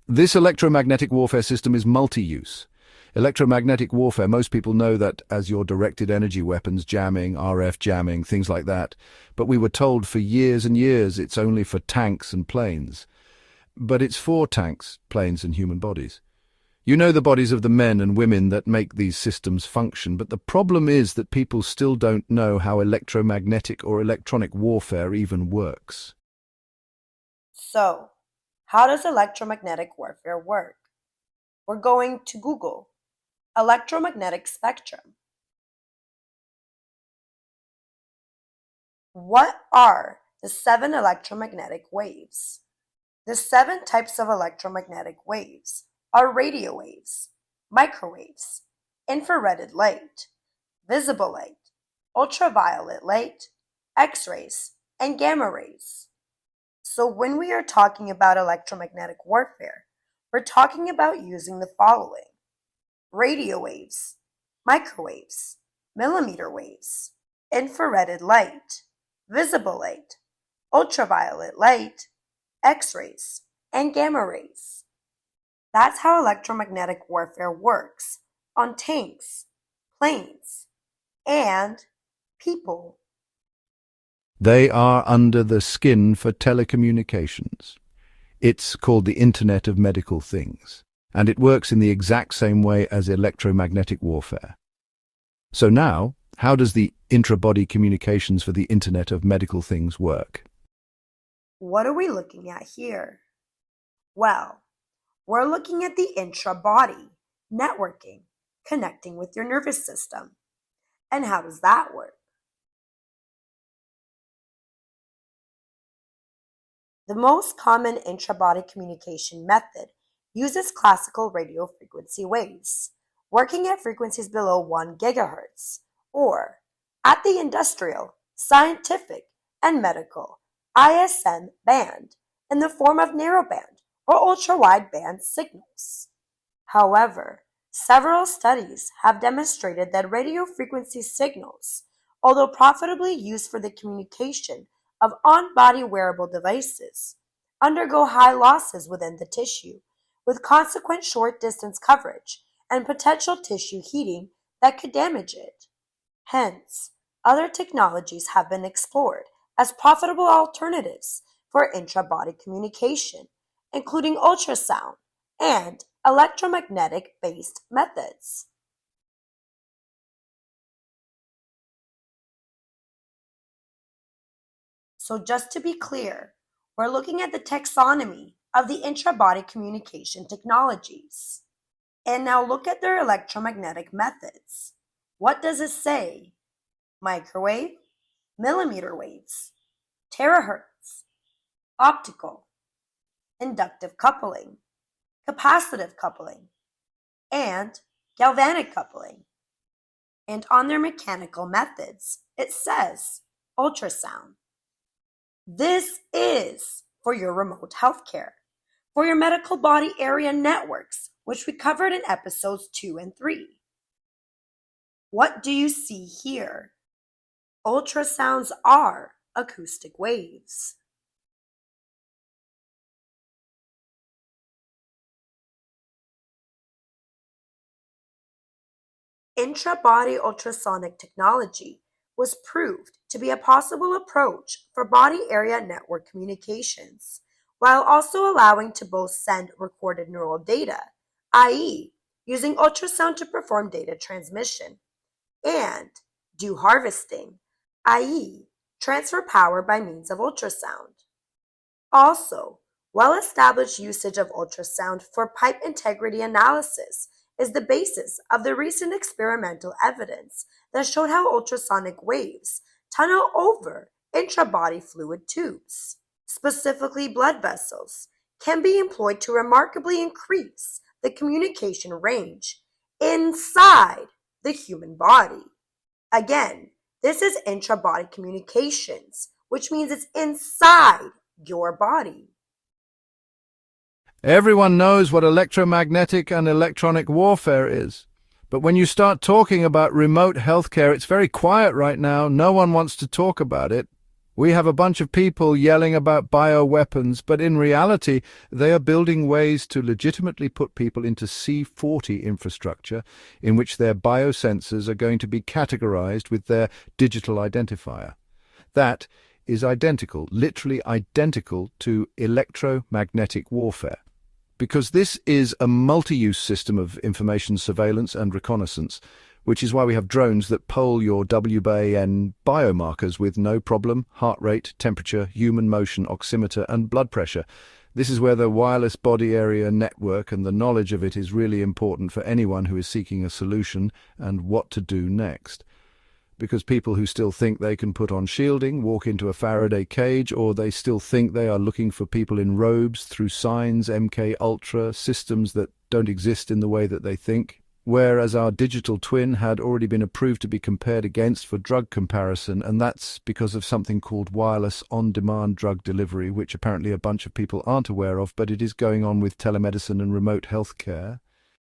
This electromagnetic warfare system is multi-use. Electromagnetic warfare, most people know that as your directed energy weapons, jamming, RF jamming, things like that. But we were told for years and years it's only for tanks and planes. But it's for tanks, planes and human bodies. You know the bodies of the men and women that make these systems function, but the problem is that people still don't know how electromagnetic or electronic warfare even works. So, how does electromagnetic warfare work? We're going to Google electromagnetic spectrum. What are the 7 electromagnetic waves? The 7 types of electromagnetic waves are radio waves, microwaves, infrared light, visible light, ultraviolet light, X-rays, and gamma rays. So when we are talking about electromagnetic warfare, we're talking about using the following: radio waves, microwaves, millimeter waves, infrared light, visible light, ultraviolet light, X-rays, and gamma rays. That's how electromagnetic warfare works on tanks, planes, and people. They are under the skin for telecommunications. It's called the Internet of Medical Things, and it works in the exact same way as electromagnetic warfare. So now, how does the intra-body communications for the Internet of Medical Things work? What are we looking at here? Well, we're looking at the intra-body networking, connecting with your nervous system. And how does that work? The most common intra-body communication method uses classical radio frequency waves, working at frequencies below 1 gigahertz, or at the industrial, scientific, and medical ISM band in the form of narrowband or ultra-wideband signals. However, several studies have demonstrated that radio frequency signals, although profitably used for the communication of on-body wearable devices, undergo high losses within the tissue, with consequent short-distance coverage and potential tissue heating that could damage it. Hence, other technologies have been explored as profitable alternatives for intra-body communication, including ultrasound and electromagnetic-based methods. So just to be clear, we're looking at the taxonomy of the intra-body communication technologies. And now look at their electromagnetic methods. What does it say? Microwave, millimeter waves, terahertz, optical, inductive coupling, capacitive coupling, and galvanic coupling. And on their mechanical methods, it says ultrasound. This is for your remote healthcare, for your medical body area networks, which we covered in episodes 2 and 3. What do you see here? Ultrasounds are acoustic waves. Intra-body ultrasonic technology was proved to be a possible approach for body area network communications, while also allowing to both send recorded neural data, i.e., using ultrasound to perform data transmission, and do harvesting, i.e., transfer power by means of ultrasound. Also, well-established usage of ultrasound for pipe integrity analysis is the basis of the recent experimental evidence that showed how ultrasonic waves tunnel over intra-body fluid tubes, specifically blood vessels, can be employed to remarkably increase the communication range inside the human body. Again, this is intra-body communications, which means it's inside your body. Everyone knows what electromagnetic and electronic warfare is. But when you start talking about remote healthcare, it's very quiet right now. No one wants to talk about it. We have a bunch of people yelling about bioweapons, but in reality, they are building ways to legitimately put people into C40 infrastructure in which their biosensors are going to be categorized with their digital identifier. That is identical, literally identical to electromagnetic warfare. Because this is a multi-use system of information surveillance and reconnaissance, which is why we have drones that poll your WBAN biomarkers with no problem: heart rate, temperature, human motion, oximeter, and blood pressure. This is where the wireless body area network and the knowledge of it is really important for anyone who is seeking a solution and what to do next. Because people who still think they can put on shielding, walk into a Faraday cage, or they still think they are looking for people in robes through signs, MK Ultra, systems that don't exist in the way that they think. Whereas our digital twin had already been approved to be compared against for drug comparison, and that's because of something called wireless on-demand drug delivery, which apparently a bunch of people aren't aware of, but it is going on with telemedicine and remote healthcare.